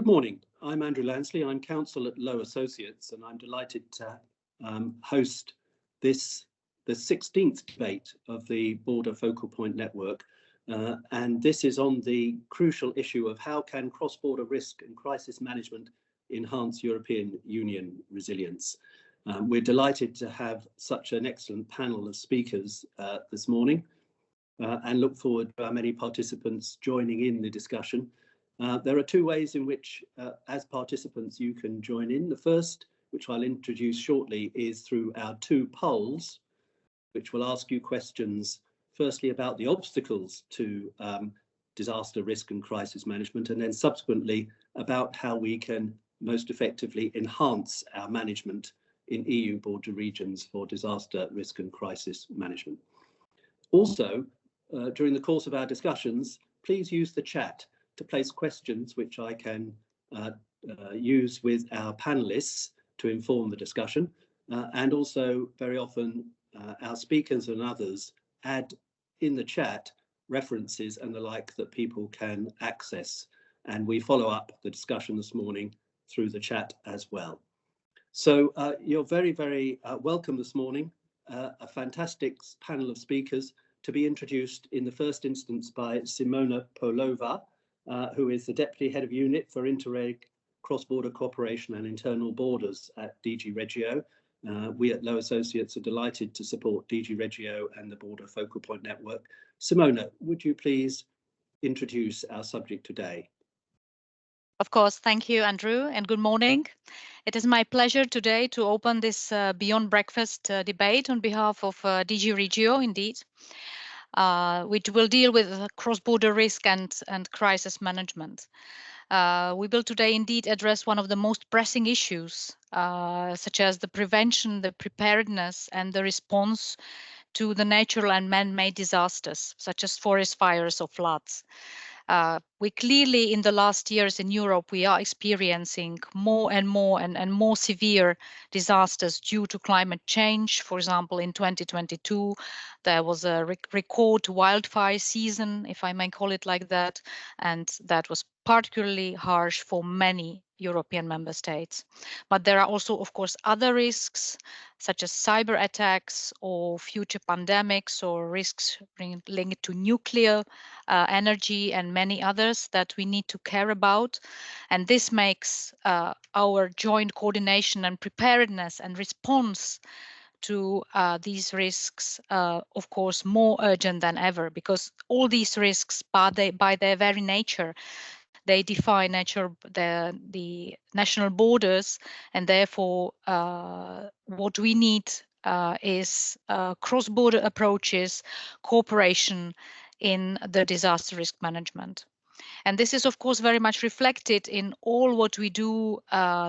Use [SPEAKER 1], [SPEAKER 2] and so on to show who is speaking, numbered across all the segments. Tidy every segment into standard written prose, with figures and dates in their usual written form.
[SPEAKER 1] Good morning. I'm Andrew Lansley. I'm counsel at Lowe Associates, and I'm delighted to host the 16th debate of the Border Focal Point Network. And this is on the crucial issue of how can cross-border risk and crisis management enhance European Union resilience. We're delighted to have such an excellent panel of speakers this morning and look forward to our many participants joining in the discussion. There are two ways in which, as participants, you can join in. The first, which I'll introduce shortly, is through our two polls, which will ask you questions, firstly about the obstacles to disaster risk and crisis management, and then subsequently about how we can most effectively enhance our management in EU border regions for disaster risk and crisis management. Also, during the course of our discussions, please use the chat to place questions which I can use with our panelists to inform the discussion. And also very often our speakers and others add in the chat references and the like that people can access. And we follow up the discussion this morning through the chat as well. So you're very, very welcome this morning. A fantastic panel of speakers to be introduced in the first instance by Simona Polova, who is the Deputy Head of Unit for Interreg, Cross-Border Cooperation and Internal Borders at DG REGIO. We at Lowe Associates are delighted to support DG REGIO and the Border Focal Point Network. Simona, would you please introduce our subject today?
[SPEAKER 2] Of course, thank you, Andrew, and good morning. It is my pleasure today to open this Beyond Breakfast debate on behalf of DG REGIO, indeed, which will deal with cross-border risk and crisis management. We will today indeed address one of the most pressing issues, such as the prevention, the preparedness, and the response to the natural and man-made disasters, such as forest fires or floods. We clearly, in the last years in Europe, we are experiencing more and more severe disasters due to climate change. For example, in 2022, there was a record wildfire season, if I may call it like that, and that was particularly harsh for many European member states. But there are also, of course, other risks, such as cyber attacks or future pandemics or risks linked to nuclear energy and many others that we need to care about. And this makes our joint coordination and preparedness and response to these risks, of course, more urgent than ever, because all these risks, by their very nature, they defy the national borders, and therefore what we need is cross-border approaches, cooperation in the disaster risk management. And this is, of course, very much reflected in all what we do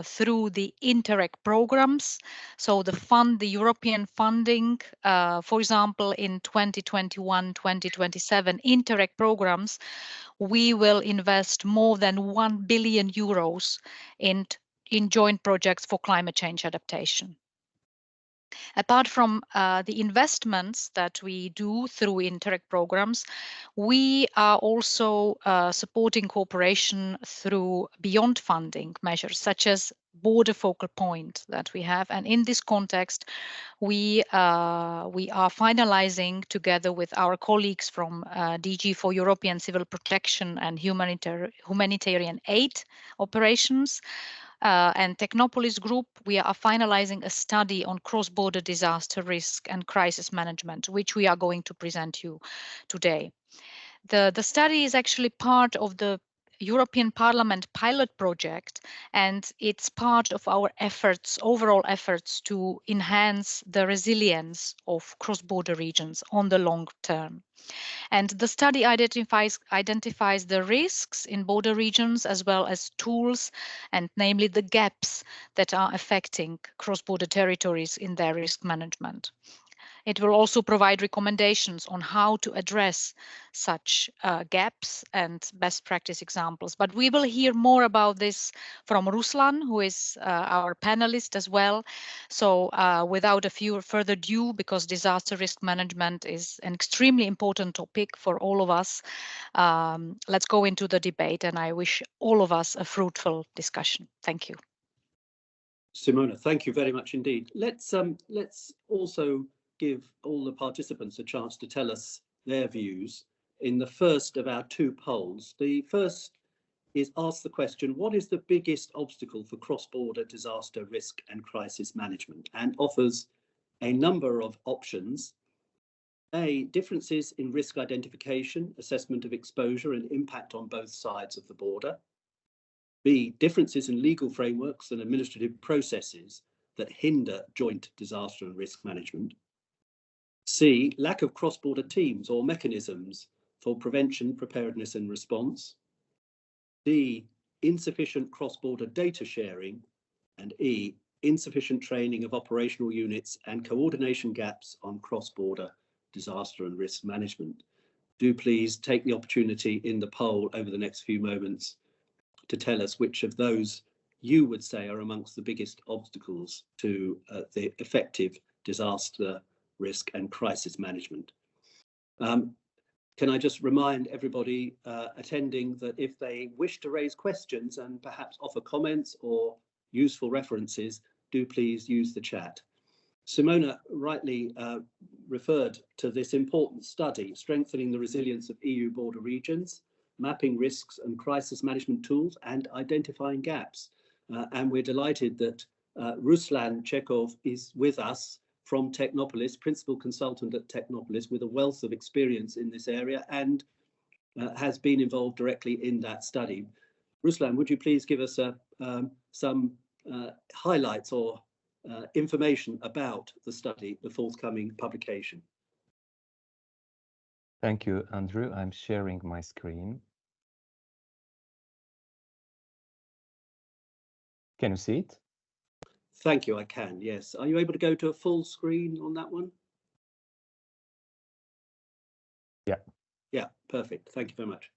[SPEAKER 2] through the Interreg programs. So the European funding, for example, in 2021-2027 Interreg programs, we will invest more than 1 billion euros in joint projects for climate change adaptation. Apart from the investments that we do through Interreg programs, we are also supporting cooperation through beyond funding measures, such as border focal point that we have. And in this context, we are finalizing together with our colleagues from DG for European Civil Protection and Humanitarian Aid Operations, and Technopolis Group, we are finalizing a study on cross-border disaster risk and crisis management, which we are going to present you today. The study is actually part of the European Parliament pilot project, and it's part of our efforts, overall efforts to enhance the resilience of cross-border regions on the long term. And the study identifies the risks in border regions as well as tools, and namely the gaps that are affecting cross-border territories in their risk management. It will also provide recommendations on how to address such gaps and best practice examples. But we will hear more about this from Ruslan, who is our panelist as well. So without a few further ado, because disaster risk management is an extremely important topic for all of us, let's go into the debate, and I wish all of us a fruitful discussion. Thank you.
[SPEAKER 1] Simona, thank you very much indeed. Let's also give all the participants a chance to tell us their views in the first of our two polls. The first is ask the question, what is the biggest obstacle for cross-border disaster risk and crisis management? And offers a number of options. A, differences in risk identification, assessment of exposure and impact on both sides of the border. B, differences in legal frameworks and administrative processes that hinder joint disaster and risk management. C, lack of cross-border teams or mechanisms for prevention, preparedness and response. D, insufficient cross-border data sharing. And E, insufficient training of operational units and coordination gaps on cross-border disaster and risk management. Do please take the opportunity in the poll over the next few moments to tell us which of those you would say are amongst the biggest obstacles to the effective disaster risk and crisis management. Can I just remind everybody attending that if they wish to raise questions and perhaps offer comments or useful references, do please use the chat. Simona rightly referred to this important study, Strengthening the Resilience of EU Border Regions, Mapping Risks and Crisis Management Tools and Identifying Gaps. And we're delighted that Ruslan Chekhov is with us from Technopolis, Principal Consultant at Technopolis, with a wealth of experience in this area and has been involved directly in that study. Ruslan, would you please give us some highlights or information about the study, the forthcoming publication?
[SPEAKER 3] Thank you, Andrew. I'm sharing my screen. Can you see it?
[SPEAKER 1] Thank you, I can, yes. Are you able to go to a full screen on that one?
[SPEAKER 3] Yeah.
[SPEAKER 1] Yeah, perfect. Thank you very much.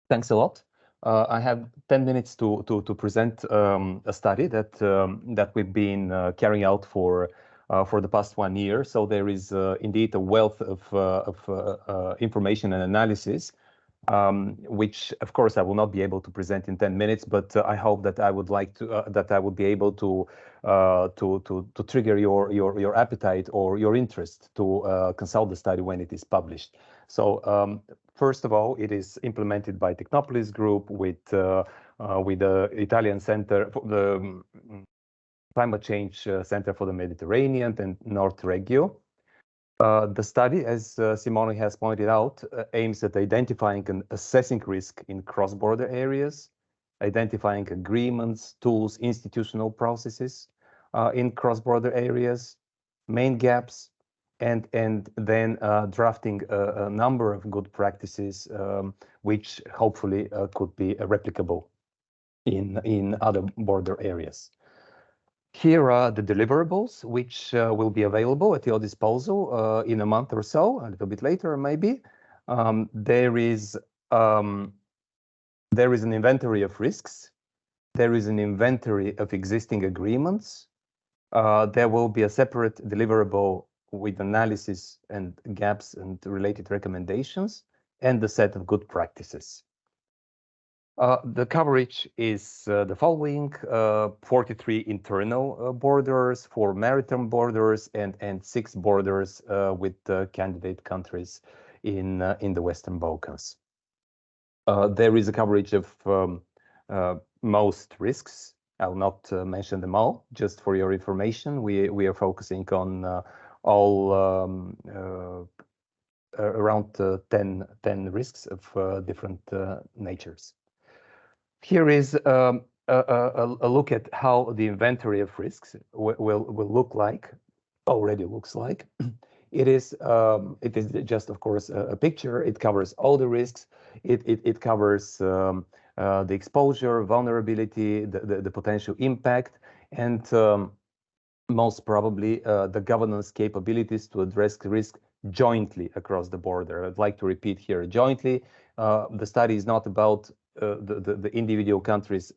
[SPEAKER 3] Thanks a lot. I have 10 minutes to present a study that that we've been carrying out for the past 1 year. So there is indeed a wealth of information and analysis, which of course I will not be able to present in 10 minutes, but I hope that I would like to that I would be able to trigger your appetite or your interest to consult the study when it is published. So first of all, it is implemented by Technopolis Group with the Italian Center for the Climate Change Center for the Mediterranean and DG REGIO. The study, as Simone has pointed out, aims at identifying and assessing risk in cross-border areas, identifying agreements, tools, institutional processes in cross-border areas, main gaps, and then drafting a number of good practices, which hopefully could be replicable in other border areas. Here are the deliverables, which will be available at your disposal in a month or so, a little bit later maybe. There is an inventory of risks. There is an inventory of existing agreements. There will be a separate deliverable with analysis and gaps and related recommendations, and the set of good practices. The coverage is the following: 43 internal borders, 4 maritime borders, and 6 borders with candidate countries in the Western Balkans. There is a coverage of most risks. I'll not mention them all, just for your information. We are focusing on all around 10 risks of different natures. Here is a look at how the inventory of risks will look like, already looks like. It is just, of course, a picture. It covers all the risks. It covers the exposure, vulnerability, the potential impact, and most probably the governance capabilities to address risk jointly across the border. I'd like to repeat here, jointly. The study is not about the individual countries'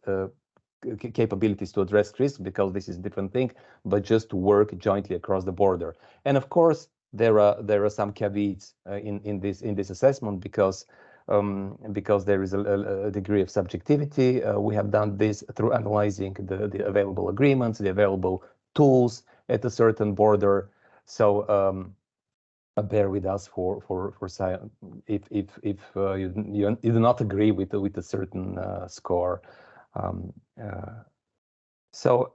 [SPEAKER 3] capabilities to address risk, because this is a different thing, but just to work jointly across the border. And of course, there are some caveats in this assessment, because there is a degree of subjectivity. We have done this through analyzing the available agreements, the available tools at a certain border. So bear with us for if you do not agree with a certain score. So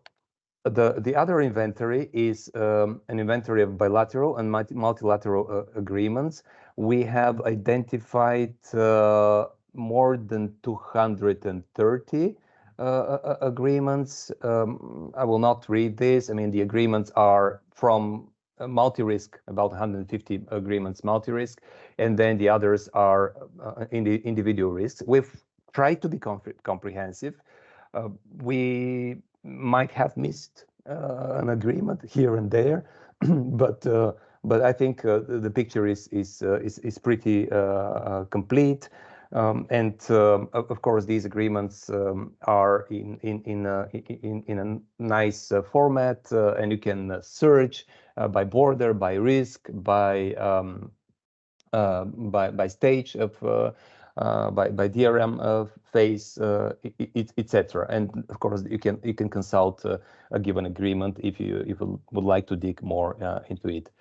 [SPEAKER 3] the other inventory is an inventory of bilateral and multilateral agreements. We have identified more than 230 agreements. I will not read this. I mean, the agreements are from multi-risk, about 150 agreements multi-risk, and then the others are individual risks. We've tried to be comprehensive. We might have missed an agreement here and there, but I think the picture is pretty complete. And of course, these agreements are in a nice format, and you can search by border, by risk, by stage of by DRM phase, etc. And of course, you can consult a given agreement if you would like to dig more into it.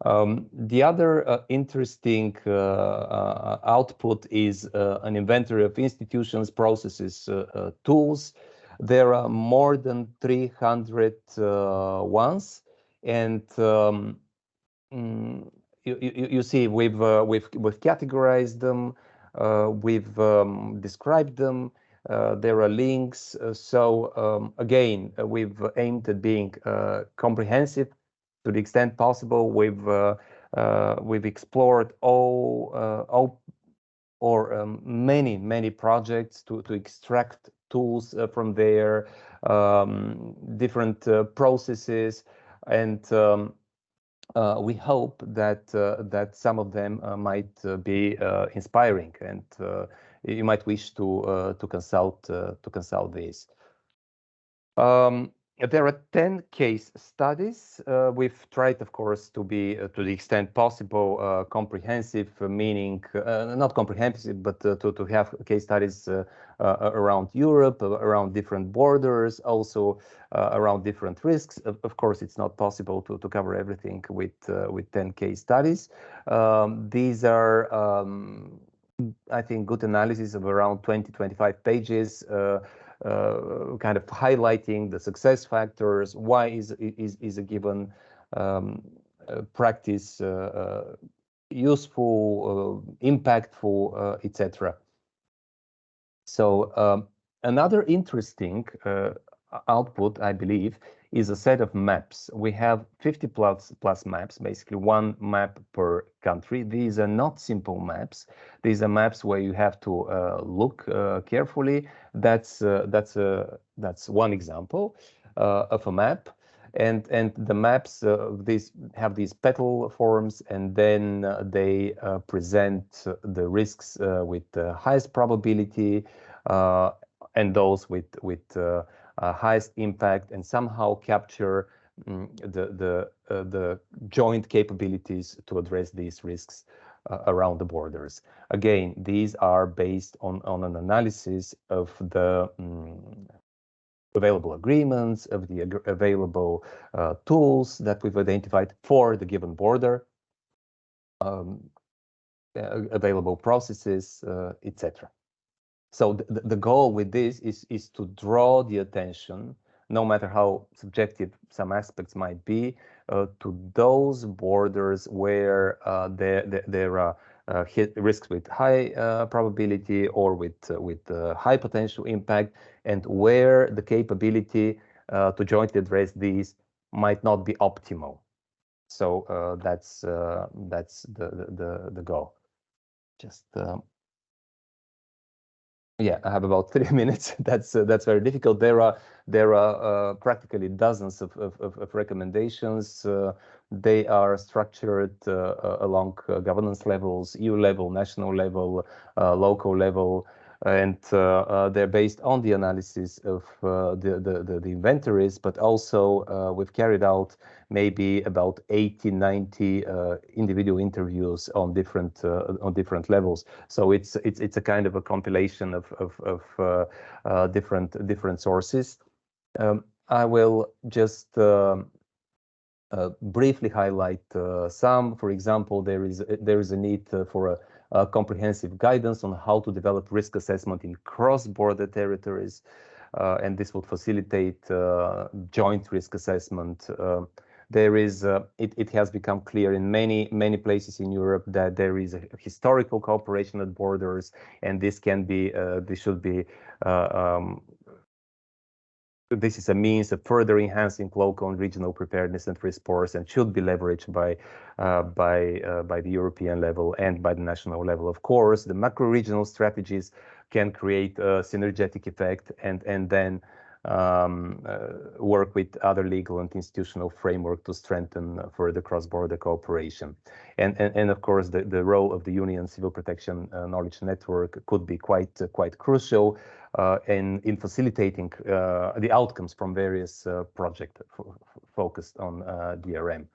[SPEAKER 3] The other interesting output is an inventory of institutions, processes, tools. There are more than 300 ones, and you see we've categorized them, we've described them. There are links. So again, we've aimed at being comprehensive to the extent possible. We've explored all or many projects to extract tools from there, different processes, and we hope that some of them might be inspiring, and you might wish to consult these. There are 10 case studies. We've tried, of course, to be, to the extent possible, comprehensive, meaning not comprehensive, but to have case studies around Europe, around different borders, also around different risks. Of course, it's not possible to cover everything with 10 case studies. These are, I think, good analysis of around 20-25 pages. Kind of highlighting the success factors, why is a given practice useful, impactful, etc. So another interesting output, I believe, is a set of maps. We have 50 plus maps, basically one map per country. These are not simple maps. These are maps where you have to look carefully. That's one example of a map. And the maps these have these petal forms, and then they present the risks with the highest probability and those with highest impact, and somehow capture the joint capabilities to address these risks around the borders. Again, these are based on an analysis of the available agreements, of the available tools that we've identified for the given border, available processes, etc. So the goal with this is to draw the attention, no matter how subjective some aspects might be, to those borders where there are risks with high probability or with high potential impact, and where the capability to jointly address these might not be optimal. So that's the goal. Just Yeah, I have about 3 minutes. That's very difficult. There are practically dozens of recommendations. They are structured along governance levels, EU level, national level, local level, and they're based on the analysis of the inventories, but also we've carried out maybe about 80, 90 individual interviews on different levels. So it's a kind of a compilation of different sources. I will just briefly highlight some. For example, there is a need for a comprehensive guidance on how to develop risk assessment in cross-border territories, and this would facilitate joint risk assessment. It has become clear in many places in Europe that there is a historical cooperation at borders, and this should be this is a means of further enhancing local and regional preparedness and response, and should be leveraged by the European level and by the national level. Of course, the macro-regional strategies can create a synergetic effect, and then work with other legal and institutional framework to strengthen further cross-border cooperation. And of course, the role of the Union Civil Protection Knowledge Network could be quite crucial in facilitating the outcomes from various projects focused on DRM.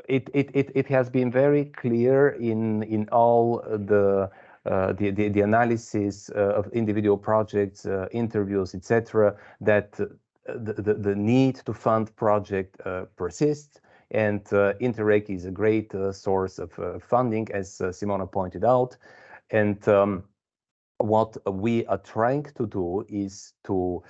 [SPEAKER 3] It has been very clear in all the analysis of individual projects, interviews, etc., that the need to fund project persists, and Interreg is a great source of funding, as Simona pointed out. And what we are trying to do is to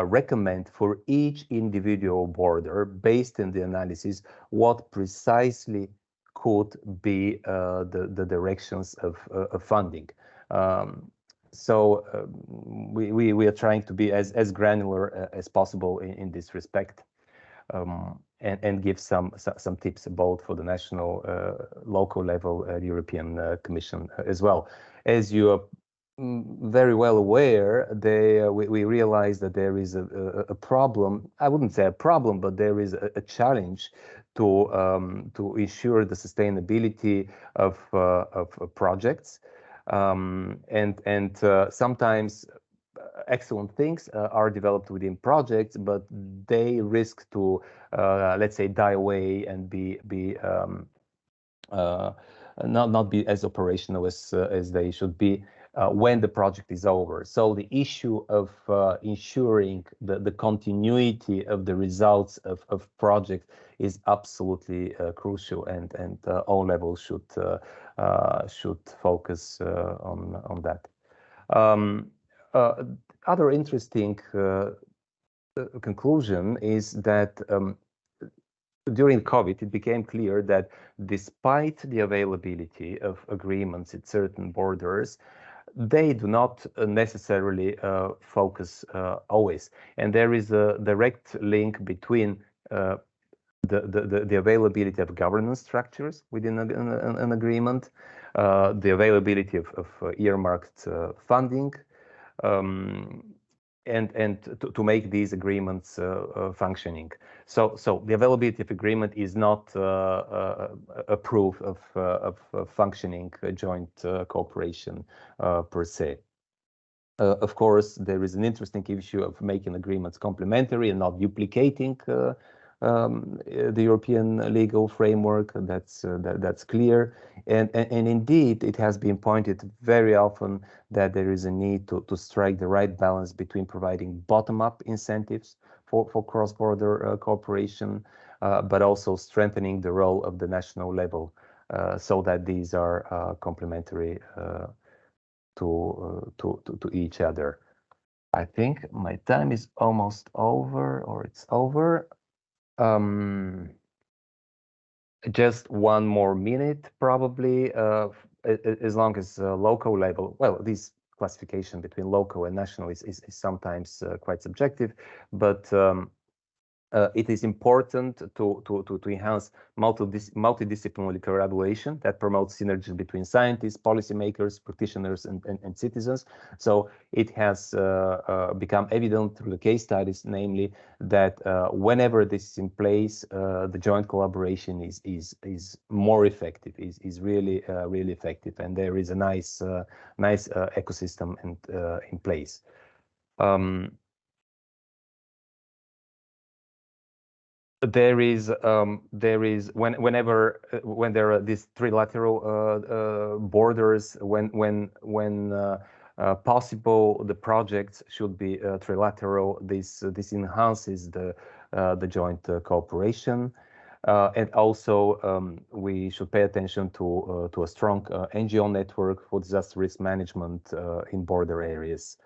[SPEAKER 3] recommend for each individual border, based on the analysis, what precisely could be the directions of funding. We are trying to be as granular as possible in this respect, and give some tips both for the national, local level, European Commission as well. As you are very well aware, we realize that there is a problem. I wouldn't say a problem, but there is a challenge to ensure the sustainability of projects, and sometimes excellent things are developed within projects, but they risk to let's say die away and not be as operational as they should be when the project is over. So the issue of ensuring the continuity of the results of projects is absolutely crucial, and all levels should focus on that. Other interesting conclusion is that during COVID, it became clear that despite the availability of agreements at certain borders, they do not necessarily focus always. And there is a direct link between the availability of governance structures within an agreement, the availability of earmarked funding, and to make these agreements functioning. So the availability of agreement is not a proof of functioning joint cooperation per se. Of course, there is an interesting issue of making agreements complementary and not duplicating the European legal framework. That's clear, and indeed it has been pointed very often that there is a need to strike the right balance between providing bottom-up incentives for cross-border cooperation, but also strengthening the role of the national level, so that these are complementary to each other. I think my time is almost over, or it's over. Just one more minute, probably, as long as local level. Well, this classification between local and national is sometimes quite subjective, but it is important to enhance multidisciplinary collaboration that promotes synergy between scientists, policymakers, practitioners, and citizens. So it has become evident through the case studies, namely that whenever this is in place, the joint collaboration is more effective, is really really effective, and there is a nice ecosystem in place. When there are these trilateral borders, when possible, the projects should be trilateral. This enhances the joint cooperation, and also we should pay attention to a strong NGO network for disaster risk management in border areas,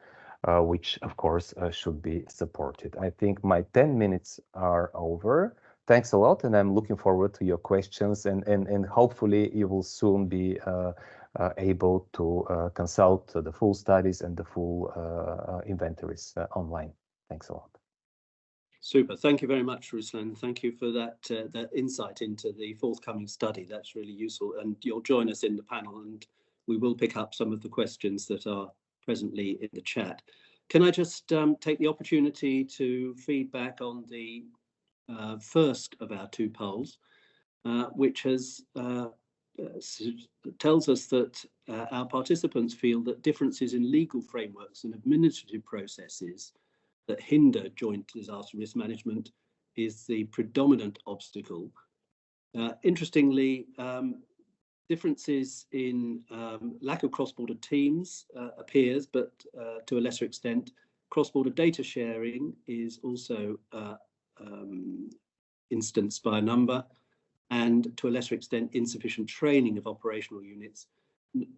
[SPEAKER 3] which of course should be supported. I think my 10 minutes are over. Thanks a lot, and I'm looking forward to your questions, and hopefully you will soon be able to consult the full studies and the full inventories online. Thanks a lot.
[SPEAKER 1] Super. Thank you very much, Ruslan. Thank you for that that insight into the forthcoming study. That's really useful, and you'll join us in the panel, and we will pick up some of the questions that are presently in the chat. Can I just take the opportunity to feedback on the first of our two polls, which has tells us that our participants feel that differences in legal frameworks and administrative processes that hinder joint disaster risk management is the predominant obstacle. Interestingly, differences in lack of cross-border teams appears, but to a lesser extent, cross-border data sharing is also instanced by a number, and to a lesser extent, insufficient training of operational units.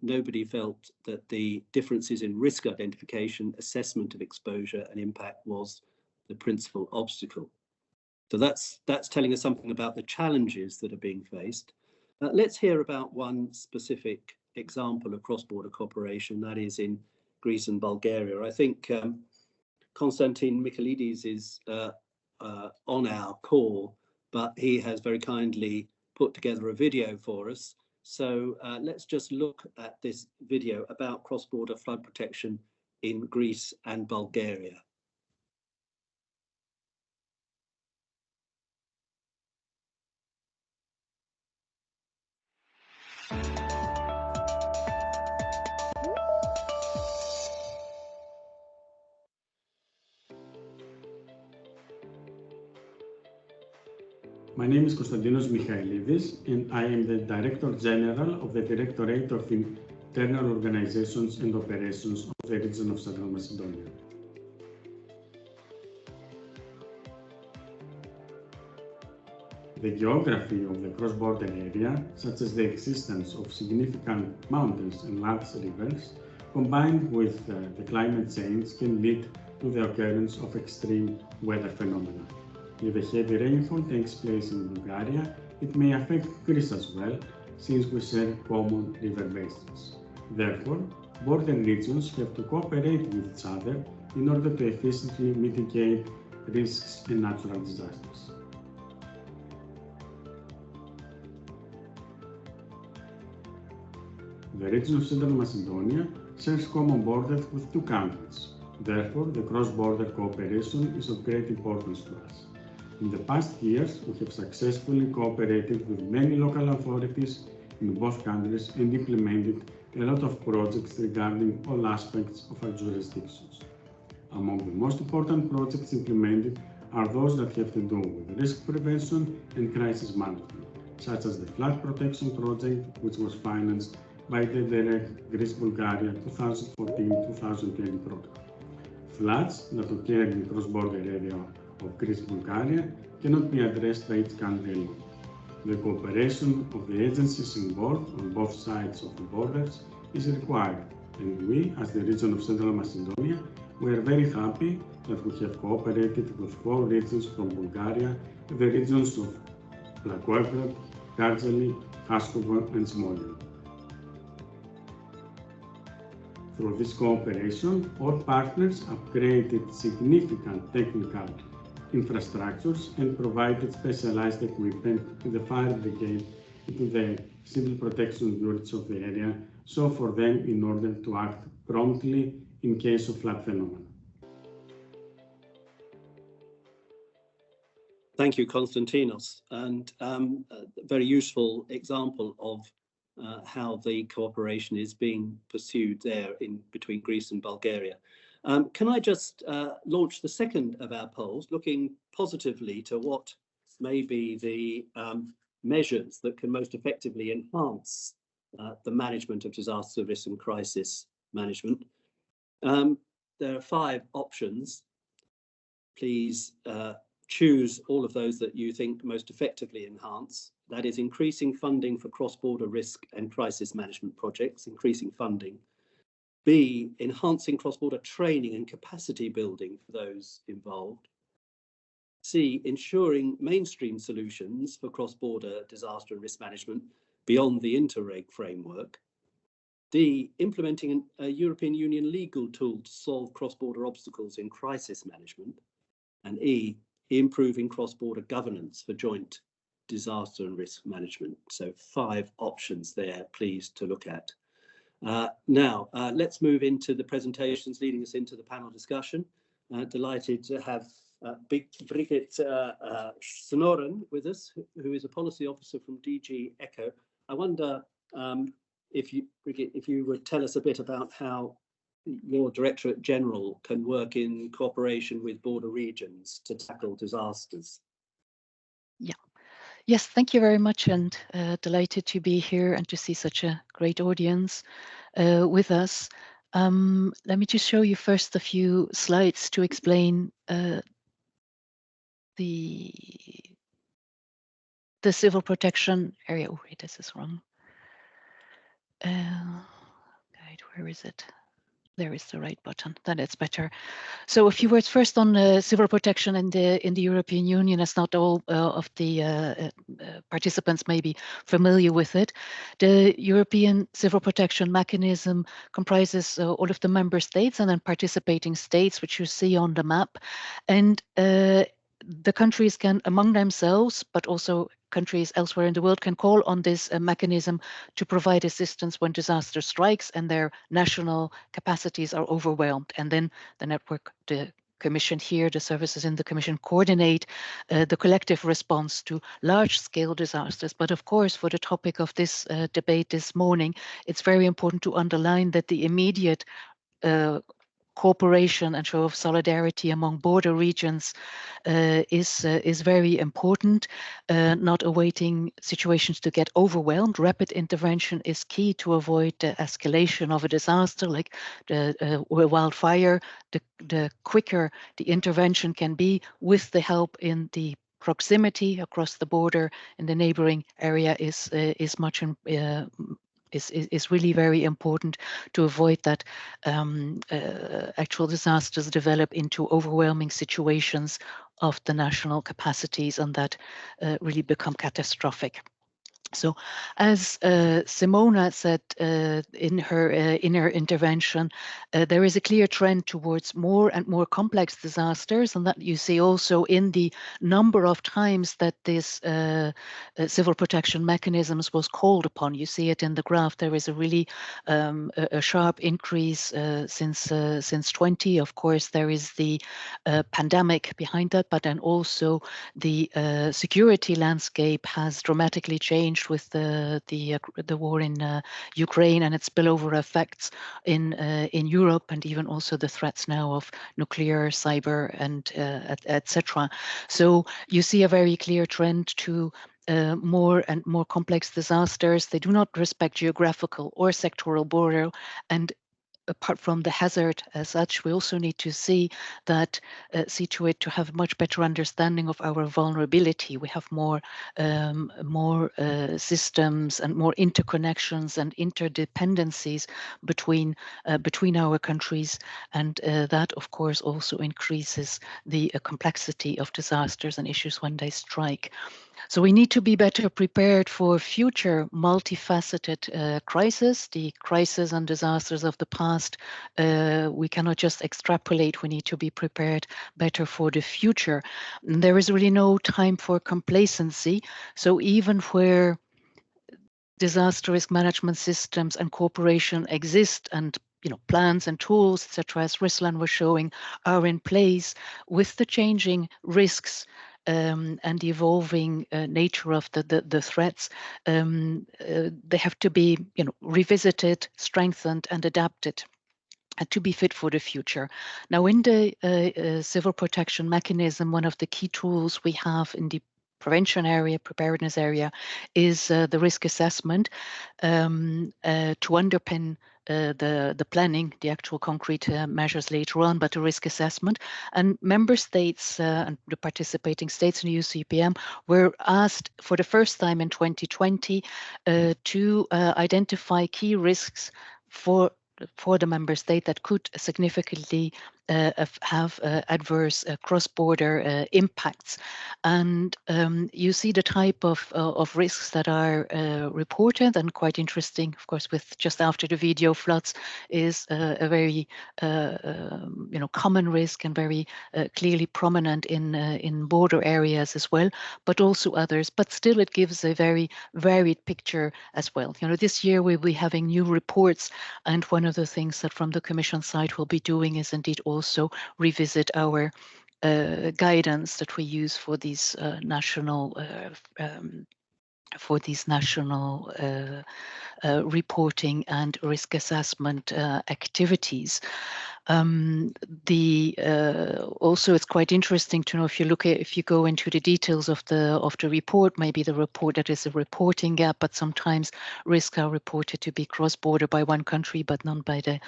[SPEAKER 1] Nobody felt that the differences in risk identification, assessment of exposure and impact was the principal obstacle. So that's telling us something about the challenges that are being faced. Let's hear about one specific example of cross-border cooperation, that is in Greece and Bulgaria. I think Konstantin Michailidis is on our call, but he has very kindly put together a video for us. So let's just look at this video about cross-border flood protection in Greece and Bulgaria.
[SPEAKER 4] My name is Konstantinos Michailidis, and I am the Director General of the Directorate of Internal Organizations and Operations of the region of Central Macedonia. The geography of the cross-border area, such as the existence of significant mountains and large rivers, combined with the climate change, can lead to the occurrence of extreme weather phenomena. If the heavy rainfall takes place in Bulgaria, it may affect Greece as well, since we share common river basins. Therefore, border regions have to cooperate with each other in order to efficiently mitigate risks and natural disasters. The region of Central Macedonia shares common borders with two countries. Therefore, the cross-border cooperation is of great importance to us. In the past years, we have successfully cooperated with many local authorities in both countries and implemented a lot of projects regarding all aspects of our jurisdictions. Among the most important projects implemented are those that have to do with risk prevention and crisis management, such as the flood protection project, which was financed by the DG Greece-Bulgaria 2014-2020 program. Floods that occur in the cross-border area of Greece-Bulgaria cannot be addressed by each country alone. The cooperation of the agencies involved on both sides of the borders is required, and we, as the region of Central Macedonia, we are very happy that we have cooperated with 4 regions from Bulgaria, the regions of Blagoevgrad, Kardzeli, Haskovo and Smolny. Through this cooperation, all partners upgraded significant technical infrastructures and provided specialized equipment to the fire brigade and to the civil protection units of the area, so for them in order to act promptly in case of flood phenomena.
[SPEAKER 1] Thank you, Konstantinos, and a very useful example of how the cooperation is being pursued there in between Greece and Bulgaria. Can I just launch the second of our polls, looking positively to what may be the measures that can most effectively enhance the management of disaster risk and crisis management. There are 5 options. Please choose all of those that you think most effectively enhance. That is increasing funding for cross-border risk and crisis management projects, increasing funding. B, enhancing cross-border training and capacity building for those involved. C, ensuring mainstream solutions for cross-border disaster and risk management beyond the Interreg framework. D, implementing a European Union legal tool to solve cross-border obstacles in crisis management. And E, improving cross-border governance for joint disaster and risk management. So 5 options there, please, to look at. Now, let's move into the presentations leading us into the panel discussion. Delighted to have Brigitte Snoren with us, who is a policy officer from DG ECHO. I wonder if you, Brigitte, if you would tell us a bit about how your Directorate General can work in cooperation with border regions to tackle disasters.
[SPEAKER 5] Yeah. Yes, thank you very much, and delighted to be here and to see such a great audience with us. Let me just show you first a few slides to explain the civil protection area. Oh, wait, this is wrong. Guide, where is it? There is the right button, then it's better. So a few words first on civil protection in the European Union, as not all of the participants may be familiar with it. The European Civil Protection Mechanism comprises all of the member states and then participating states, which you see on the map. And the countries can, among themselves, but also countries elsewhere in the world, can call on this mechanism to provide assistance when disaster strikes and their national capacities are overwhelmed. And then the network, the Commission here, the services in the Commission coordinate the collective response to large-scale disasters. But of course, for the topic of this debate this morning, it's very important to underline that the immediate cooperation and show of solidarity among border regions is very important, not awaiting situations to get overwhelmed. Rapid intervention is key to avoid the escalation of a disaster like the wildfire. The quicker the intervention can be with the help in the proximity across the border in the neighboring area is really very important to avoid that actual disasters develop into overwhelming situations of the national capacities and that really become catastrophic. So, as Simona said in her intervention, there is a clear trend towards more and more complex disasters, and that you see also in the number of times that this civil protection mechanisms was called upon. You see it in the graph. There is a really a sharp increase since 20. Of course, there is the pandemic behind that, but then also the security landscape has dramatically changed with the war in Ukraine and its spillover effects in Europe, and even also the threats now of nuclear, cyber, and etc. So you see a very clear trend to more and more complex disasters. They do not respect geographical or sectoral border, and apart from the hazard as such, we also need to see to have much better understanding of our vulnerability. We have more systems and more interconnections and interdependencies between our countries, and that of course also increases the complexity of disasters and issues when they strike. So we need to be better prepared for future multifaceted crises. The crises and disasters of the past, we cannot just extrapolate. We need to be prepared better for the future. And there is really no time for complacency. So even where disaster risk management systems and cooperation exist, and plans and tools, etc., as Ruslan was showing, are in place, with the changing risks and the evolving nature of the threats, they have to be revisited, strengthened, and adapted and to be fit for the future. Now, in the civil protection mechanism, one of the key tools we have in the prevention area, preparedness area, is the risk assessment to underpin the planning, the actual concrete measures later on, but the risk assessment. And member states and the participating states in the UCPM were asked for the first time in 2020 to identify key risks for the member state that could significantly have adverse cross-border impacts. And you see the type of risks that are reported, and quite interesting, of course, with just after the video, floods is a very common risk and very clearly prominent in border areas as well, but also others. But still, it gives a very varied picture as well. This year we'll be having new reports, and one of the things that from the Commission side we'll be doing is indeed also revisit our guidance that we use for these national reporting and risk assessment activities. Also, it's quite interesting to know, if you go into the details of the report, maybe the report that is a reporting gap, but sometimes risks are reported to be cross-border by one country, but not by the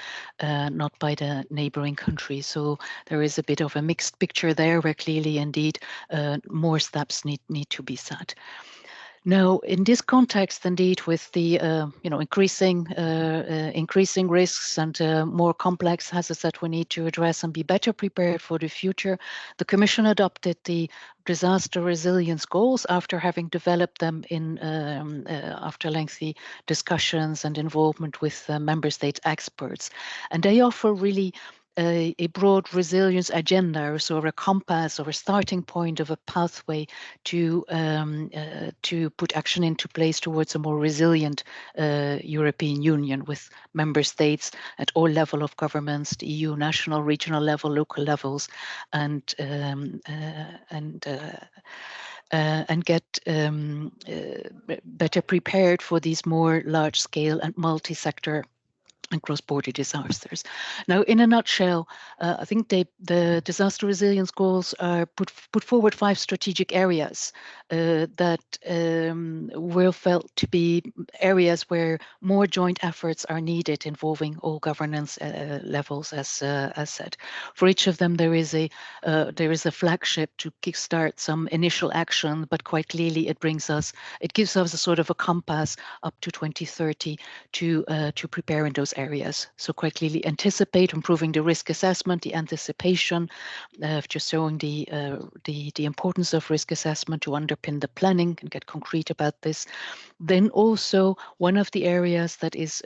[SPEAKER 5] neighboring country. So there is a bit of a mixed picture there, where clearly, indeed, more steps need to be set. Now, in this context, indeed, with the increasing risks and more complex hazards that we need to address and be better prepared for the future, the Commission adopted the disaster resilience goals after having developed them after lengthy discussions and involvement with member state experts, and they offer really a broad resilience agenda, so a compass or a starting point of a pathway to put action into place towards a more resilient European Union, with member states at all levels of governments, the EU, national, regional level, local levels, and get better prepared for these more large-scale and multi-sector and cross-border disasters. Now, in a nutshell, I think the disaster resilience goals are put forward 5 strategic areas that were felt to be areas where more joint efforts are needed, involving all governance levels, as said. For each of them, there is a flagship to kickstart some initial action, but quite clearly it gives us a sort of a compass up to 2030 to prepare in those areas. So quite clearly anticipate, improving the risk assessment, the anticipation, just showing the importance of risk assessment to underpin the planning and get concrete about this. Then also, one of the areas that is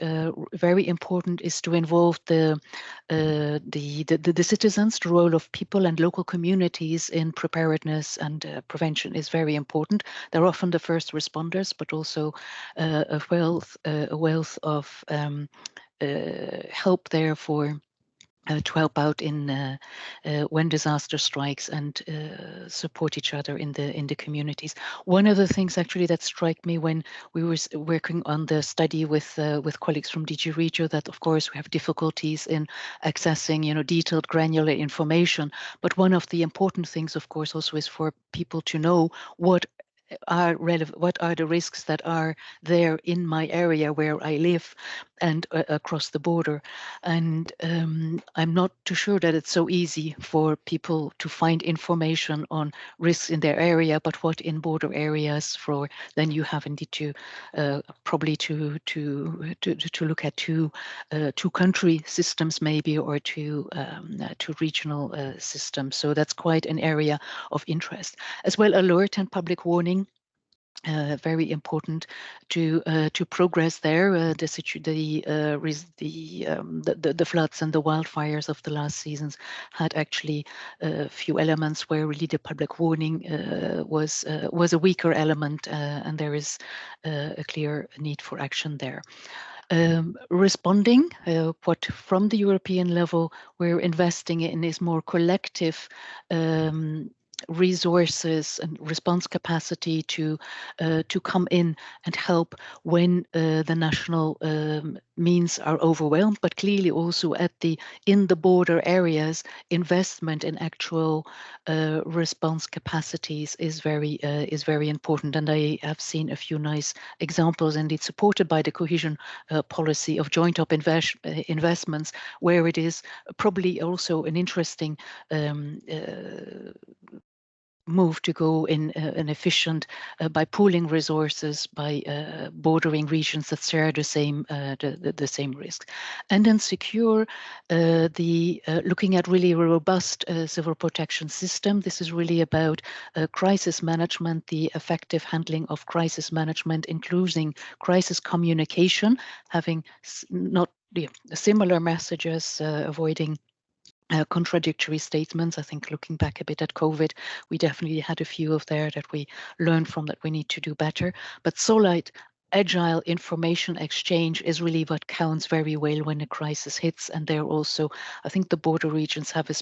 [SPEAKER 5] very important is to involve the citizens. The role of people and local communities in preparedness and prevention is very important. They're often the first responders, but also a wealth of help there to help out in when disaster strikes and support each other in the communities. One of the things actually that struck me when we were working on the study with colleagues from DG REGIO, that of course we have difficulties in accessing detailed granular information, but one of the important things of course also is for people to know what are the risks that are there in my area where I live and across the border. And I'm not too sure that it's so easy for people to find information on risks in their area, but what in border areas for, then you have indeed to probably to look at two country systems maybe, or two regional systems. So that's quite an area of interest. As well, alert and public warning very important to progress there. The floods and the wildfires of the last seasons had actually a few elements where really the public warning was a weaker element, and there is a clear need for action there. Responding, what from the European level we're investing in is more collective resources and response capacity to come in and help when the national means are overwhelmed, but clearly also in the border areas, investment in actual response capacities is very important. And I have seen a few nice examples, indeed supported by the cohesion policy of joint up investments, where it is probably also an interesting move to go in an efficient by pooling resources, by bordering regions that share the same risk, and then secure looking at really a robust civil protection system. This is really about crisis management, the effective handling of crisis management, including crisis communication, having not similar messages, avoiding contradictory statements. I think looking back a bit at COVID, we definitely had a few of there that we learned from that we need to do better. But solid, agile information exchange is really what counts very well when a crisis hits. And there also, I think the border regions have a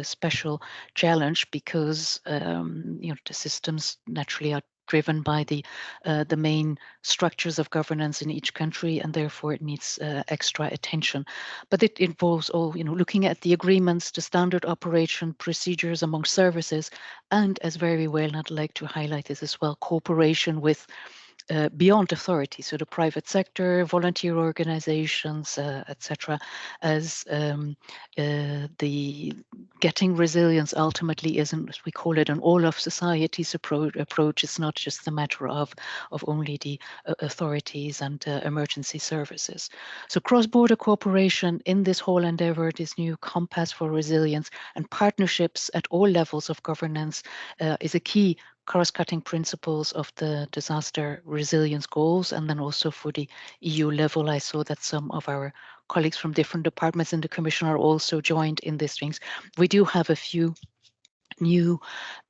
[SPEAKER 5] special challenge because the systems naturally are driven by the main structures of governance in each country, and therefore it needs extra attention. But it involves all, looking at the agreements, the standard operation procedures among services, and as very well, I'd like to highlight this as well, cooperation with beyond authority, so the private sector, volunteer organizations, etc., as the getting resilience ultimately isn't, as we call it, an all of society's approach. It's not just a matter of only the authorities and emergency services. So cross-border cooperation in this whole endeavor, this new compass for resilience, and partnerships at all levels of governance is a key cross-cutting principles of the disaster resilience goals. And then also for the EU level, I saw that some of our colleagues from different departments in the Commission are also joined in these things. We do have a few new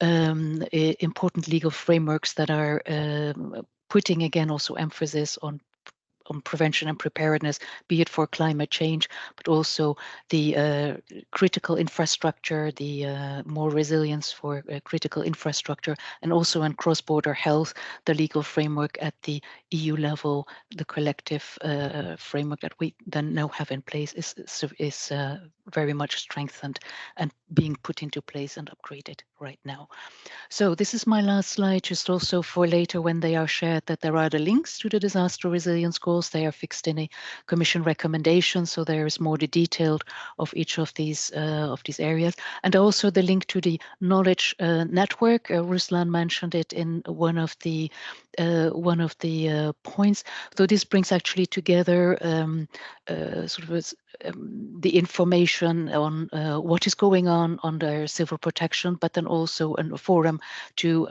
[SPEAKER 5] important legal frameworks that are putting again also emphasis on prevention and preparedness, be it for climate change, but also the critical infrastructure, the more resilience for critical infrastructure, and also in cross-border health, the legal framework at the EU level, the collective framework that we then now have in place is very much strengthened and being put into place and upgraded right now. So this is my last slide, just also for later when they are shared, that there are the links to the disaster resilience goals. They are fixed in a Commission recommendation, so there is more the detailed of each of these areas, and also the link to the knowledge network. Ruslan mentioned it in one of the points. So this brings actually together the information on what is going on under civil protection, but then also a forum to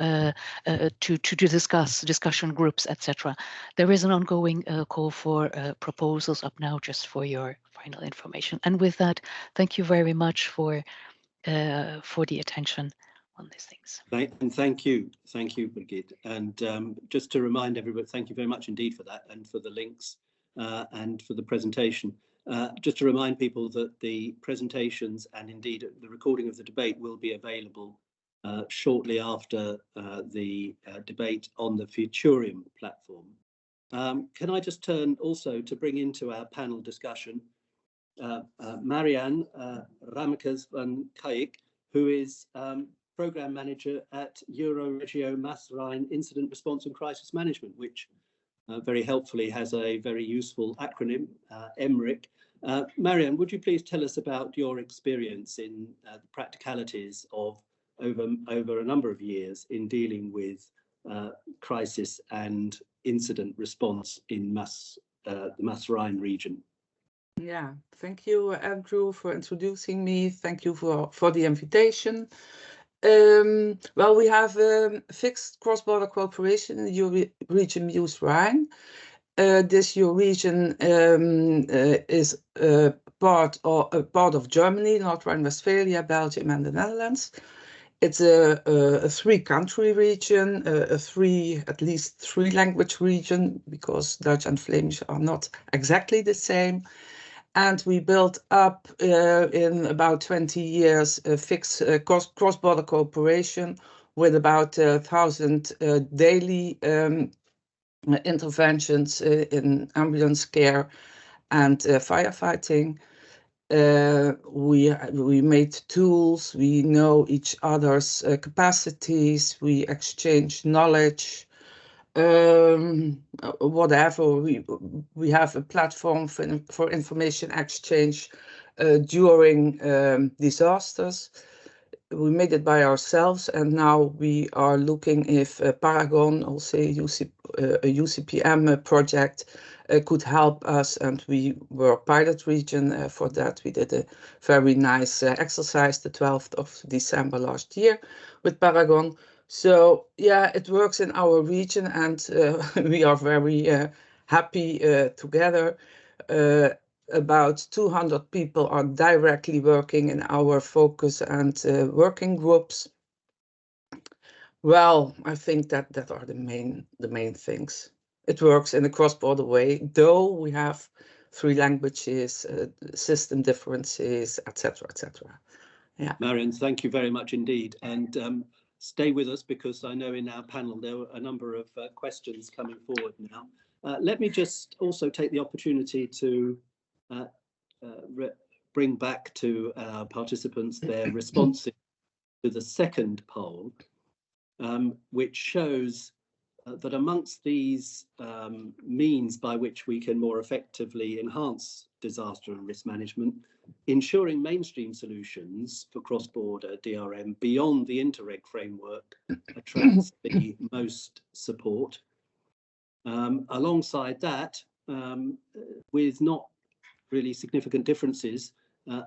[SPEAKER 5] discuss, discussion groups, etc. There is an ongoing call for proposals up now, just for your final information. And with that, thank you very much for the attention on these things.
[SPEAKER 1] And thank you, Brigitte. And just to remind everybody, thank you very much indeed for that, and for the links and for the presentation. Just to remind people that the presentations and indeed the recording of the debate will be available shortly after the debate on the Futurium platform. Can I just turn also to bring into our panel discussion Marianne Ramekes van Kijk, who is Programme Manager at Regio Maas-Rhine Incident Response and Crisis Management, which very helpfully has a very useful acronym, MRIC. Marianne, would you please tell us about your experience in the practicalities of over a number of years in dealing with crisis and incident response in the Maas-Rhine region?
[SPEAKER 6] Yeah, thank you, Andrew, for introducing me. Thank you for the invitation. Well, we have fixed cross-border cooperation in the EU region Meuse-Rhine. This EU region is part of Germany, North Rhine-Westphalia, Belgium, and the Netherlands. It's a three-country region, at least three language region, because Dutch and Flemish are not exactly the same. And we built up in about 20 years a fixed cross-border cooperation with about 1,000 daily interventions in ambulance care and firefighting. We made tools, we know each other's capacities, we exchange knowledge, whatever. We have a platform for information exchange during disasters. We made it by ourselves, and now we are looking if Paragon, also a UCPM project, could help us, and we were a pilot region for that. We did a very nice exercise the 12th of December last year with Paragon. So yeah, it works in our region, and we are very happy together. About 200 people are directly working in our focus and working groups. Well, I think that are the main things. It works in a cross-border way, though we have three languages, system differences, etc., etc. Yeah.
[SPEAKER 1] Marion, thank you very much indeed, and stay with us, because I know in our panel there were a number of questions coming forward now. Let me just also take the opportunity to bring back to our participants their responses to the second poll, which shows that amongst these means by which we can more effectively enhance disaster and risk management, ensuring mainstream solutions for cross-border DRM beyond the Interreg framework attracts the most support. Alongside that, with not really significant differences,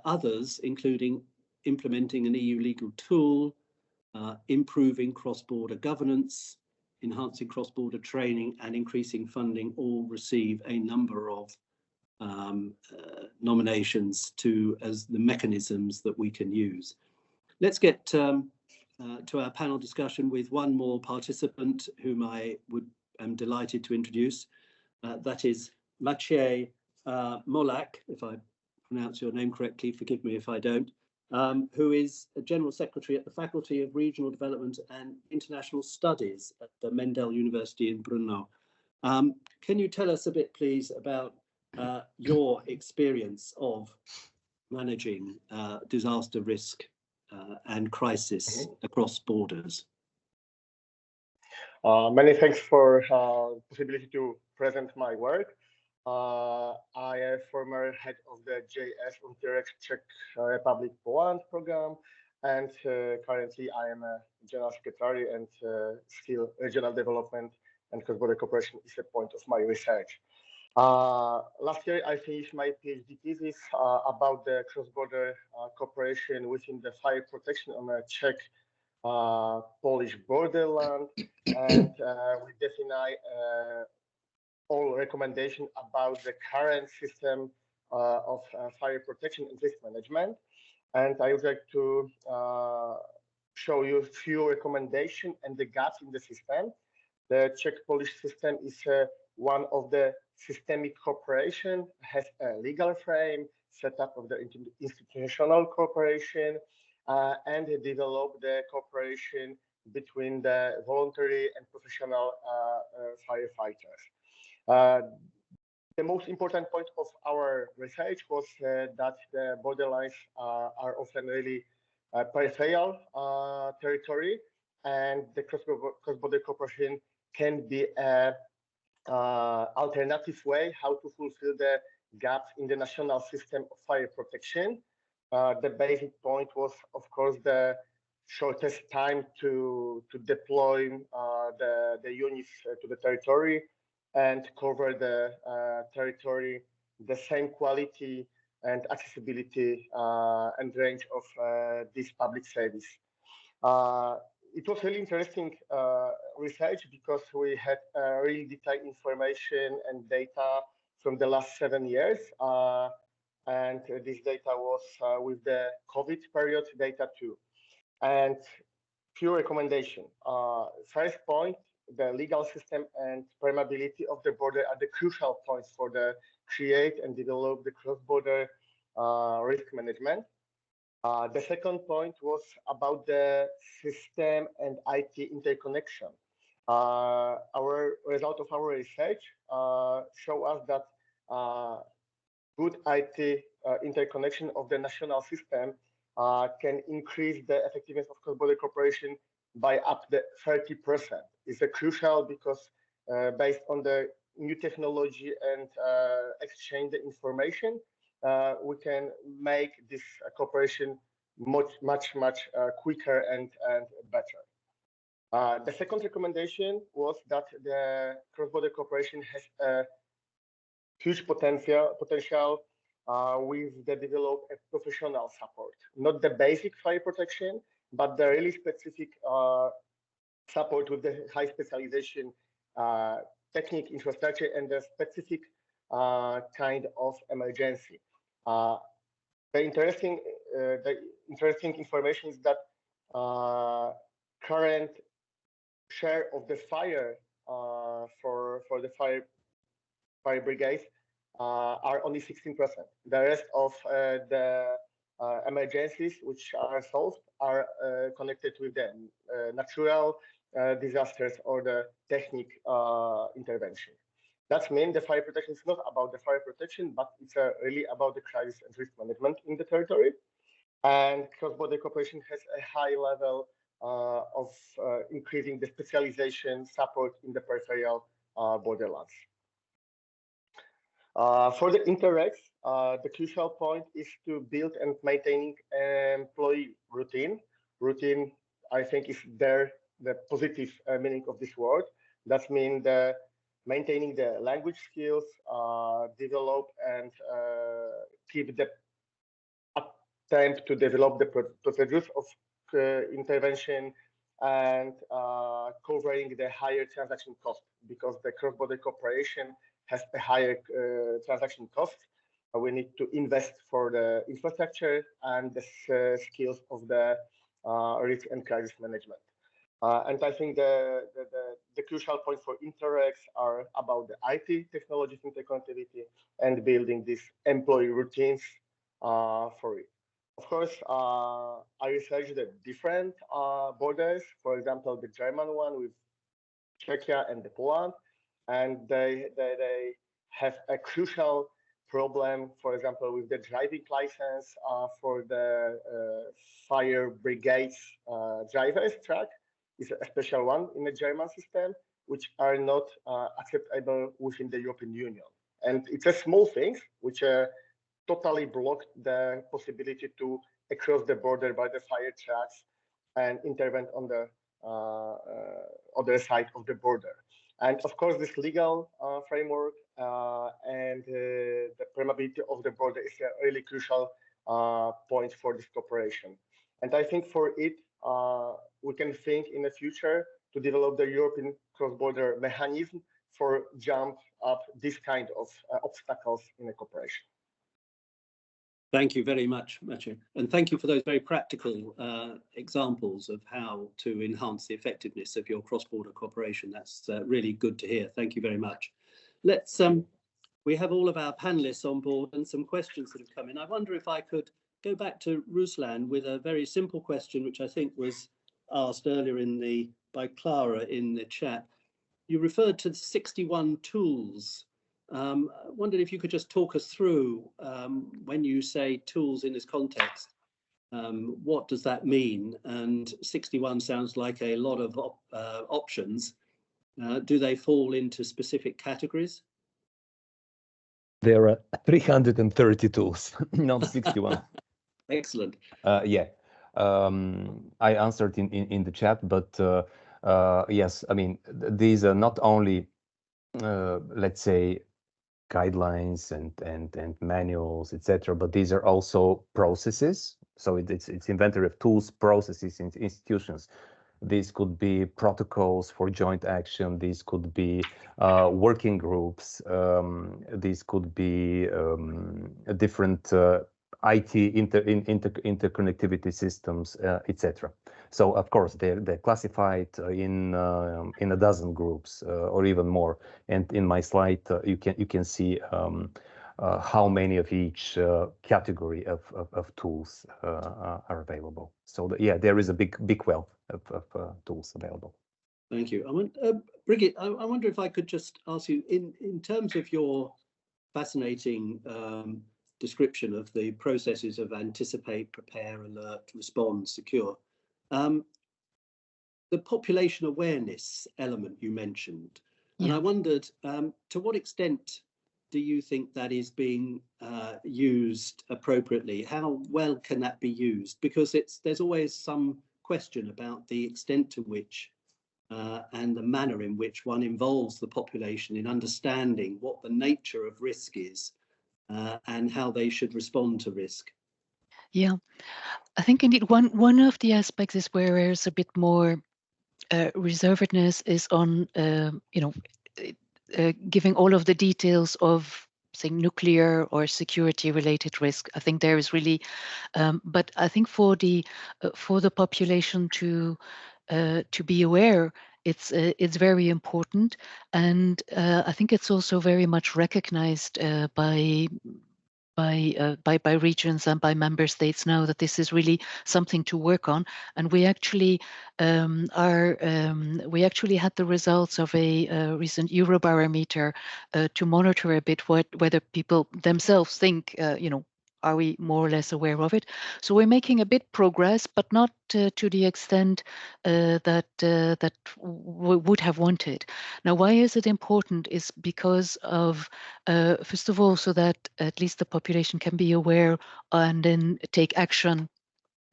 [SPEAKER 1] others, including implementing an EU legal tool, improving cross-border governance, enhancing cross-border training, and increasing funding, all receive a number of nominations as the mechanisms that we can use. Let's get to our panel discussion with one more participant whom I am delighted to introduce. That is Maciej Molak, if I pronounce your name correctly, forgive me if I don't, who is a General Secretary at the Faculty of Regional Development and International Studies at the Mendel University in Brno. Can you tell us a bit, please, about your experience of managing disaster risk and crisis across borders?
[SPEAKER 7] Many thanks for the possibility to present my work. I am former head of the JS Interreg Czech Republic Poland program, and currently I am a general secretary, and still regional development and cross-border cooperation is a point of my research. Last year I finished my PhD thesis about the cross-border cooperation within the fire protection on the Czech Polish borderland, and we define all recommendation about the current system of fire protection and risk management. And I would like to show you a few recommendations and the gaps in the system. The Czech-Polish system is one of the systemic cooperation, has a legal frame, set up of the institutional cooperation, and develop the cooperation between the voluntary and professional firefighters. The most important point of our research was that the borderlines are often really peripheral territory, and the cross-border cooperation can be an alternative way how to fulfill the gaps in the national system of fire protection. The basic point was, of course, the shortest time to deploy the units to the territory and cover the territory, the same quality and accessibility and range of this public service. It was really interesting research because we had really detailed information and data from the last 7 years. And this data was with the COVID period data too. And few recommendations. First point, the legal system and permeability of the border are the crucial points for the create and develop the cross-border risk management. The second point was about the system and IT interconnection. Our result of our research show us that good IT interconnection of the national system can increase the effectiveness of cross-border cooperation by up to 30%. It's crucial because based on the new technology and exchange the information, we can make this cooperation much quicker and better. The second recommendation was that the cross-border cooperation has a huge potential with the development of professional support, not the basic fire protection, but the really specific support with the high specialization technique infrastructure and the specific kind of emergency. The interesting information is that current share of the fire for the fire brigades are only 16%. The rest of the emergencies which are solved are connected with the natural disasters or the technique intervention. That means the fire protection is not about the fire protection, but it's really about the crisis and risk management in the territory. And cross-border cooperation has a high level of increasing the specialization support in the peripheral borderlands. For the Interregs, the crucial point is to build and maintaining employee routine. Routine, I think, is the positive meaning of this word. That means the maintaining the language skills, develop and keep the attempt to develop the procedures of intervention and covering the higher transaction cost, because the cross-border cooperation has a higher transaction cost. We need to invest for the infrastructure and the skills of the risk and crisis management. And I think the crucial points for Interregs are about the IT technologies interconnectivity and building these employee routines for it. Of course, I researched the different borders, for example, the German one with Czechia and the Poland, and they have a crucial problem, for example, with the driving license for the fire brigades drivers track. Is a special one in the German system, which are not acceptable within the European Union. And it's a small thing, which totally blocked the possibility to cross the border by the fire trucks and intervene on the other side of the border. And of course, this legal framework and the permeability of the border is a really crucial point for this cooperation. And I think for it, we can think in the future to develop the European cross-border mechanism for jump up this kind of obstacles in the cooperation.
[SPEAKER 1] Thank you very much, Maciej. And thank you for those very practical examples of how to enhance the effectiveness of your cross-border cooperation. That's really good to hear. Thank you very much. Let's, we have all of our panelists on board and some questions that have come in. I wonder if I could go back to Ruslan with a very simple question, which I think was asked earlier by Clara in the chat. You referred to 61 tools. I wondered if you could just talk us through, when you say tools in this context, what does that mean? And 61 sounds like a lot of options. Do they fall into specific categories?
[SPEAKER 3] There are 330 tools, not 61.
[SPEAKER 1] Excellent.
[SPEAKER 3] Yeah, I answered in the chat, but yes, I mean, these are not only, let's say, guidelines and manuals, etc. But these are also processes. So it's inventory of tools, processes, and institutions. These could be protocols for joint action. These could be working groups. These could be different IT interconnectivity systems, etc. So of course they're classified in a dozen groups or even more. And in my slide you can see how many of each category of tools are available. So yeah, there is a big wealth of tools available.
[SPEAKER 1] Thank you. Brigitte, I wonder if I could just ask you, in terms of your fascinating description of the processes of anticipate, prepare, alert, respond, secure, the population awareness element you mentioned, and I wondered to what extent do you think that is being used appropriately? How well can that be used? Because there's always some question about the extent to which and the manner in which one involves the population in understanding what the nature of risk is and how they should respond to risk.
[SPEAKER 5] Yeah, I think indeed one of the aspects is where there's a bit more reservedness is on giving all of the details of, say, nuclear or security related risk. I think there is really, but I think for the population to be aware, it's very important, and I think it's also very much recognized by regions and by member states now that this is really something to work on. And we actually we actually had the results of a recent Eurobarometer to monitor a bit whether people themselves think, are we more or less aware of it? So we're making a bit progress, but not to the extent that we would have wanted. Now, why is it important? Is because of, first of all, so that at least the population can be aware and then take action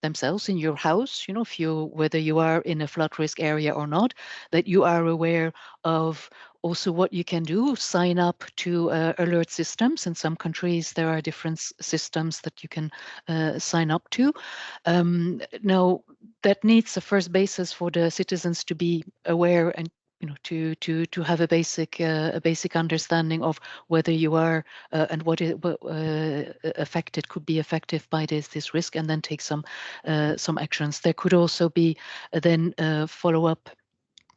[SPEAKER 5] themselves in your house, whether you are in a flood risk area or not, that you are aware of also what you can do. Sign up to alert systems. In some countries, there are different systems that you can sign up to. Now, that needs a first basis for the citizens to be aware and to have a basic understanding of whether you are and what could be affected by this risk, and then take some actions. There could also be then follow up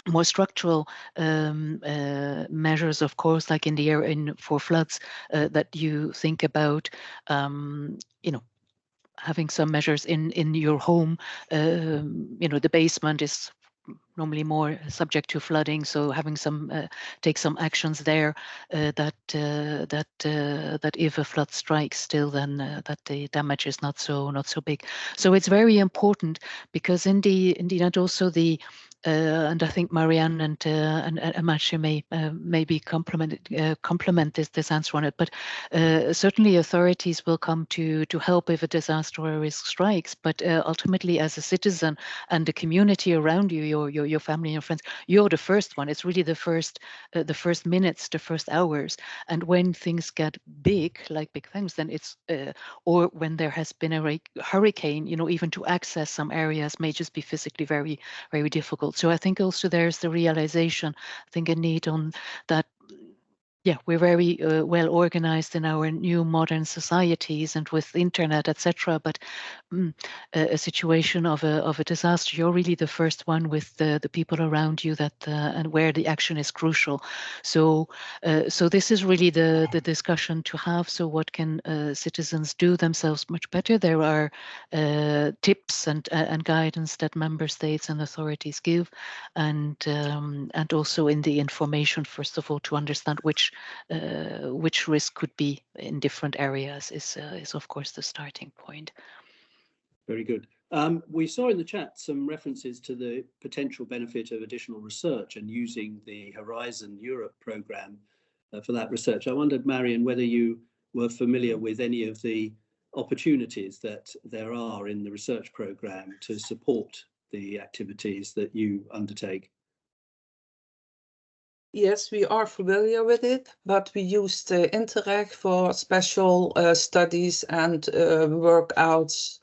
[SPEAKER 5] more structural measures, of course, like in the area for floods, that you think about, having some measures in your home. The basement is normally more subject to flooding, so having take some actions there that if a flood strikes, still then that the damage is not so big. So it's very important, because indeed, and also and I think Marianne and Maciej maybe complement this answer on it. But certainly authorities will come to help if a disaster or a risk strikes. But ultimately, as a citizen and the community around you, your family and your friends, you're the first one. It's really the first minutes, the first hours. And when things get big, like big things, then it's or when there has been a hurricane, even to access some areas may just be physically very, very difficult. So I think also there's the realization, I think, a need on that. Yeah, we're very well organized in our new modern societies and with internet, etc. But a situation of a disaster, you're really the first one with the people around you that and where the action is crucial. So this is really the discussion to have. So what can citizens do themselves much better? There are tips and guidance that member states and authorities give, and also in the information, first of all, to understand which risk could be in different areas is of course the starting point.
[SPEAKER 1] Very good. We saw in the chat some references to the potential benefit of additional research and using the Horizon Europe programme for that research. I wondered, Marian, whether you were familiar with any of the opportunities that there are in the research programme to support the activities that you undertake.
[SPEAKER 6] Yes, we are familiar with it, but we used Interreg for special studies and workouts.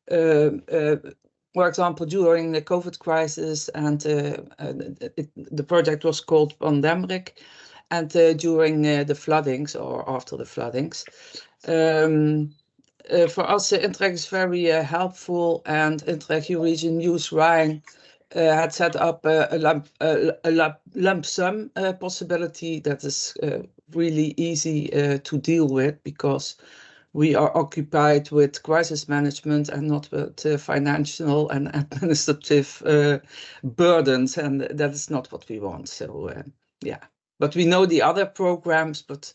[SPEAKER 6] For example, during the COVID crisis, and the project was called Pandemic, and during the floodings or after the floodings. For us, Interreg is very helpful, and Interreg Region News Rhine had set up a lump sum possibility that is really easy to deal with, because we are occupied with crisis management and not with financial and administrative burdens, and that is not what we want. So yeah, but we know the other programs, but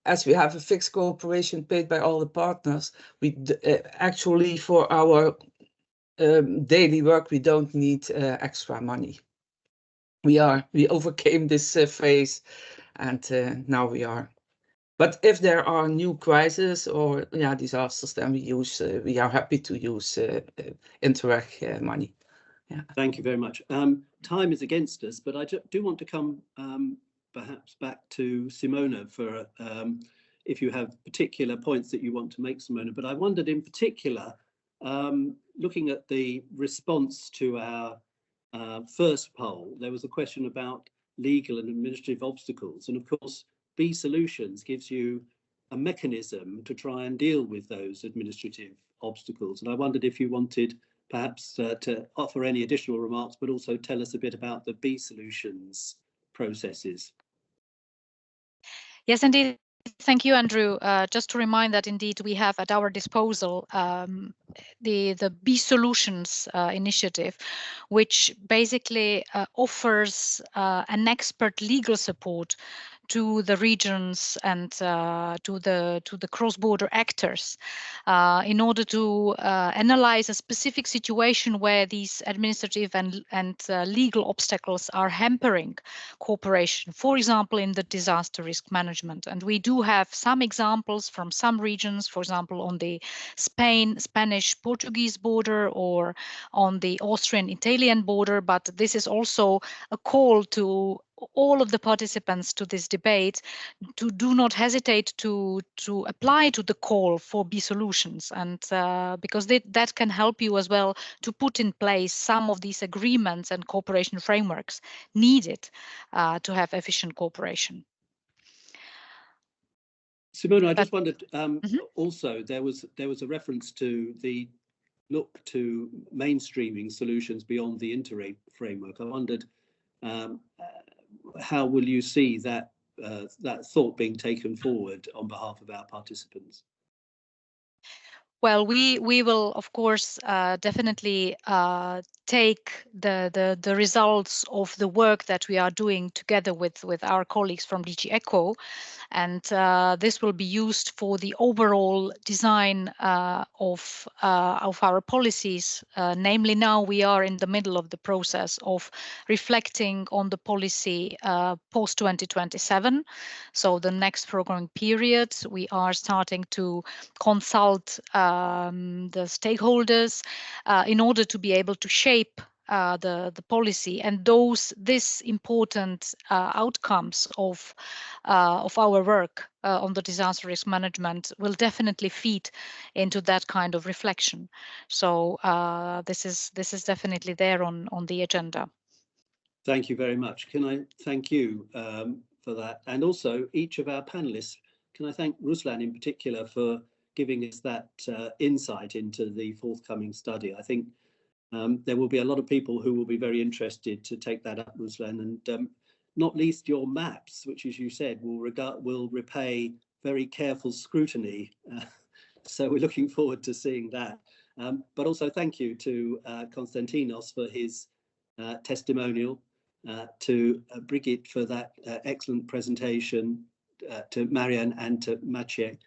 [SPEAKER 6] as we have a fixed cooperation paid by all the partners, we actually for our daily work, we don't need extra money. We overcame this phase, and now we are. But if there are new crises or disasters, then we are happy to use Interreg money. Yeah.
[SPEAKER 1] Thank you very much. Time is against us, but I do want to come perhaps back to Simona for if you have particular points that you want to make, Simona. But I wondered in particular, looking at the response to our first poll, there was a question about legal and administrative obstacles. And of course, B Solutions gives you a mechanism to try and deal with those administrative obstacles. And I wondered if you wanted perhaps to offer any additional remarks, but also tell us a bit about the B Solutions processes.
[SPEAKER 2] Yes, indeed. Thank you, Andrew. Just to remind that indeed we have at our disposal the B Solutions initiative, which basically offers an expert legal support to the regions and to the cross-border actors in order to analyze a specific situation where these administrative and legal obstacles are hampering cooperation, for example, in the disaster risk management. And we do have some examples from some regions, for example, on the Spanish-Portuguese border or on the Austrian-Italian border, but this is also a call to all of the participants to this debate to do not hesitate to apply to the call for B Solutions, and because that can help you as well to put in place some of these agreements and cooperation frameworks needed to have efficient cooperation.
[SPEAKER 1] Simona, I just wondered also there was a reference to the look to mainstreaming solutions beyond the Interreg framework. I wondered how will you see that thought being taken forward on behalf of our participants?
[SPEAKER 2] Well, we will, of course, definitely take the results of the work that we are doing together with our colleagues from DG ECHO, and this will be used for the overall design of our policies. Namely, now we are in the middle of the process of reflecting on the policy post 2027. So the next programming period, we are starting to consult the stakeholders in order to be able to shape the policy, and this important outcomes of our work on the disaster risk management will definitely feed into that kind of reflection. So this is definitely there on the agenda.
[SPEAKER 1] Thank you very much. Can I thank you for that, and also each of our panelists. Can I thank Ruslan in particular for giving us that insight into the forthcoming study. I think there will be a lot of people who will be very interested to take that up, Ruslan, and not least your maps, which, as you said, will repay very careful scrutiny. So we're looking forward to seeing that. But also thank you to Konstantinos for his testimonial, to Brigitte for that excellent presentation, to Marianne and to Maciej.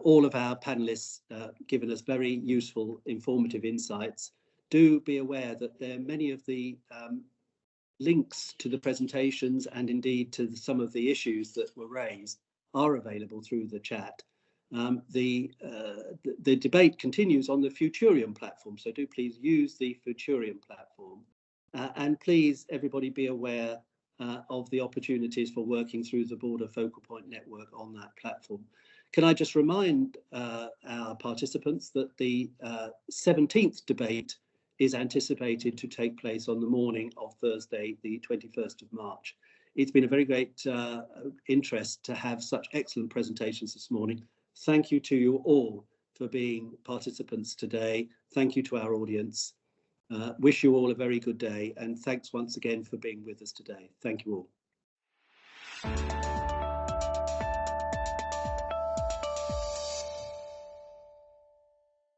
[SPEAKER 1] All of our panelists given us very useful, informative insights. Do be aware that there are many of the links to the presentations and indeed to some of the issues that were raised are available through the chat. The debate continues on the Futurium platform, so do please use the Futurium platform. And please, everybody, be aware of the opportunities for working through the Border Focal Point Network on that platform. Can I just remind our participants that the 17th debate is anticipated to take place on the morning of Thursday, the 21st of March. It's been a very great interest to have such excellent presentations this morning. Thank you to you all for being participants today. Thank you to our audience. Wish you all a very good day, and thanks once again for being with us today. Thank you all.